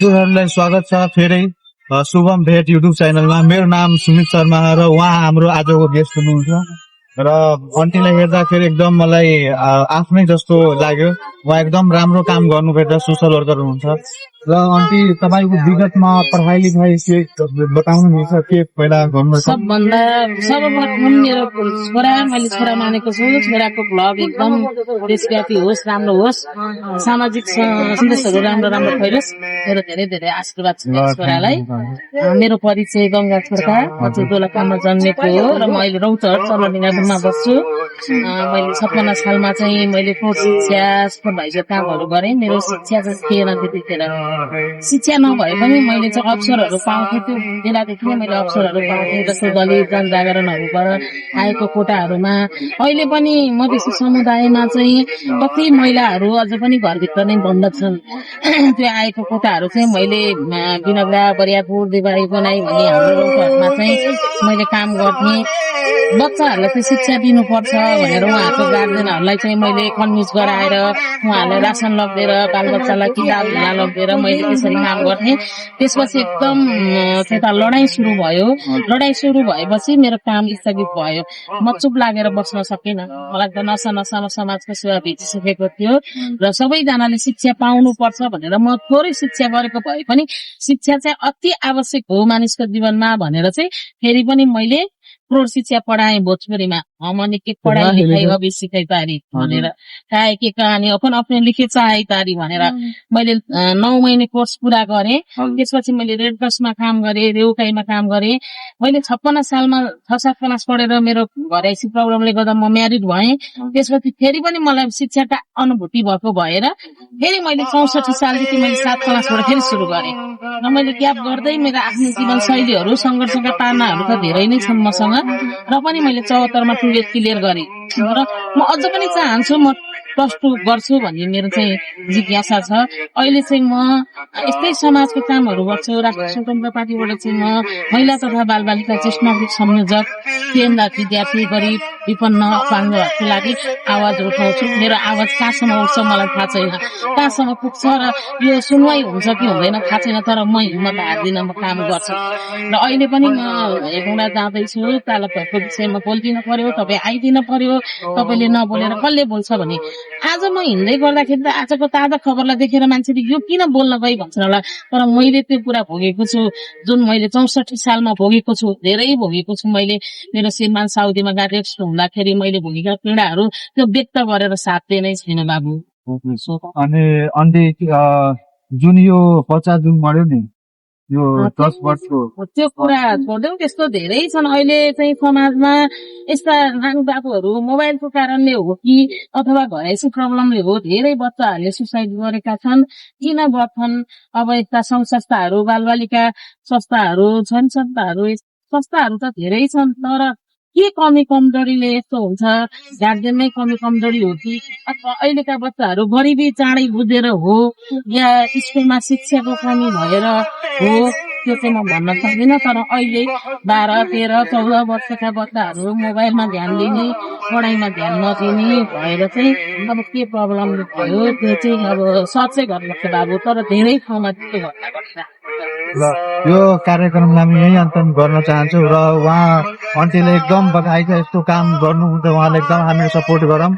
हजुरहरूलाई स्वागत छ फेरि शुभम भेट युट्युब च्यानलमा। मेरो नाम सुमित शर्मा र उहाँ हाम्रो आजको गेस्ट हुनुहुन्छ र अन्टीलाई हेर्दाखेरि एकदम मलाई आफ्नै जस्तो लाग्यो। उहाँ एकदम राम्रो काम गर्नुभएको सोसल वर्कर हुनुहुन्छ। र अन्टी तपाईँको विगतमा पढाइ लिखाइ के बताउनुहुन्छ, के पहिला गर्नुभएको? सबभन्दा सर्वप्रथम मेरो छोरा, मैले छोरा मानेको छु। छोराको भ्लग एकदम देशव्यापी होस्, राम्रो होस्, सामाजिक सन्देशहरू राम्रो राम्रो फैलोस्, मेरो धेरै धेरै आशीर्वाद छ छोरालाई। मेरो परिचय गंगा छोर्खा, दोलखामा जन्मेको हो र म अहिले रौतहट चल्लाडिङ्गापुरमा बस्छु। मैले 56 सालमा चाहिँ मैले कोर्स शिक्षा सुपरभाइजर कामहरू गरेँ। मेरो शिक्षा चाहिँ थिएन त्यतिखेर। शिक्षा नभए पनि मैले चाहिँ अवसरहरू पाउँथेँ। त्यो बेलादेखि मैले अवसरहरू पाउँथेँ, जस्तो दलित जनजागरणहरूबाट आएको कोटाहरूमा। अहिले पनि मधेसी समुदायमा चाहिँ कति महिलाहरू अझ पनि घरभित्र नै बन्द छन्। त्यो आएको कोटाहरू चाहिँ मैले बिनगडा, बरियापुर, देवारी बनाई भन्ने हाम्रो रौतहटमा चाहिँ मैले काम गर्थेँ। बच्चाहरूलाई चाहिँ शिक्षा दिनुपर्छ भनेर उहाँहरूको गार्जेनहरूलाई चाहिँ मैले कन्भिन्स गराएर उहाँहरूलाई रासन लगिदिएर, बालबच्चालाई किताब लगिदिएर मैले त्यसरी काम गर्थेँ। त्यसपछि एकदम त्यता लडाईँ सुरु भयो। लडाईँ सुरु भएपछि मेरो काम स्थगित भयो। म चुप लागेर बस्न सकिनँ। मलाई त नसा नसामा समाजको सेवा भेटिसकेको थियो र सबैजनाले शिक्षा पाउनुपर्छ भनेर म थोरै शिक्षा गरेको भए पनि शिक्षा चाहिँ अति आवश्यक हो मानिसको जीवनमा भनेर चाहिँ फेरि पनि मैले प्रौढ शिक्षा पढाएँ भोजपुरीमा। हमने के पढाई लिखाई अभी सिकाइ तारी भनेर, काहे के कहानी अपन अपने लिखे चाहे तारी भनेर मैले 9 महिने कोर्स पूरा गरेँ। त्यसपछि मैले रेड क्रसमा काम गरेँ, रेउकाईमा काम गरेँ। मैले 56 सालमा 6-7 क्लास पढेर मेरो घरैसी प्रब्लमले गर्दा म म्यारिड भएँ। त्यसपछि फेरि पनि मलाई शिक्षाका अनुभूति भएको भएर फेरि मैले 64 सालदेखि मैले 7 क्लासबाट फेरि सुरु गरेँ र मैले ग्याप गर्दै मेरो आफ्नो जीवन शैलीहरू, सङ्घर्षका पानाहरू त धेरै नै छन् मसँग र पनि मैले 74 मा टुवेल्भ क्लियर गरेँ र म अझ पनि चाहन्छु म +2 गर्छु भन्ने मेरो चाहिँ जिज्ञासा छ। अहिले चाहिँ म यस्तै समाजको कामहरू गर्छु। राष्ट्रिय स्वतन्त्र पार्टीबाट चाहिँ म महिला तथा बालबालिका ज्येष्ठ नागरिक संयोजक, केन्द्र विद्यार्थी, गरिब विपन्न अपाङ्गहरूको लागि आवाज उठाउँछु। मेरो आवाज कहाँसम्म उठ्छ मलाई थाहा छैन, कहाँसम्म पुग्छ र यो सुनवाई हुन्छ कि हुँदैन थाहा छैन, तर म हिम्मत हार्दिन, म काम गर्छु। र अहिले पनि म हेर्नुलाई जाँदैछु। चालकहरूको विषयमा बोलिदिन पर्यो, तपाईँ आइदिन पर्यो, तपाईँले नबोलेर कसले बोल्छ भने आज म हिँड्दै गर्दाखेरि त आजको ताजा खबरलाई देखेर मान्छेले यो किन बोल्न गई भन्छन् होला, तर मैले त्यो कुरा भोगेको छु। जुन मैले 64 सालमा भोगेको छु, धेरै भोगेको छु मैले। मेरो श्रीमान साउदीमा गार्डेक्स हुँदाखेरि मैले भोगेका पीडाहरू त्यो व्यक्त गरेर साध्य नै छैन बाबु। अनि अन्टी जुन यो बच्चा जुन मर्यो नि, यो 10 वर्षको, त्यो कुरा छोड्दैउ। त्यस्तो धेरै छन् अहिले चाहिँ समाजमा। यस्ता नानी बाबुहरू मोबाइलको कारणले हो कि अथवा घरैसी प्रब्लमले हो, धेरै बच्चाहरूले सुसाइड गरेका छन्। किन गर्छन्? अब यस्ता सङ्घ संस्थाहरू, बालबालिका संस्थाहरू छन्। संस्थाहरू त धेरै छन्, तर के कमी कमजोरीले यस्तो हुन्छ? गार्जेनमै कमी कमजोरी हो कि अथवा अहिलेका बच्चाहरू गरिबी चाँडै बुझेर हो या स्कुलमा शिक्षाको कमी भएर हो, त्यो चाहिँ म भन्न सक्दिनँ। तर अहिले 12, 13, 14 वर्षका बच्चाहरू मोबाइलमा ध्यान दिने, पढाइमा ध्यान नदिने भएर चाहिँ अब के प्रब्लम भयो त्यो चाहिँ अब सर्चै गर्नुपर्छ बाबु। तर धेरै ठाउँमा त्यस्तो घटना घट्छ। र यो कार्यक्रमलाई हामी यही अन्त गर्न चाहन्छु र उहाँ अन्टीले एकदम बधाई छ। यस्तो काम गर्नुहुन्छ, उहाँले एकदम हामीले सपोर्ट गरौँ।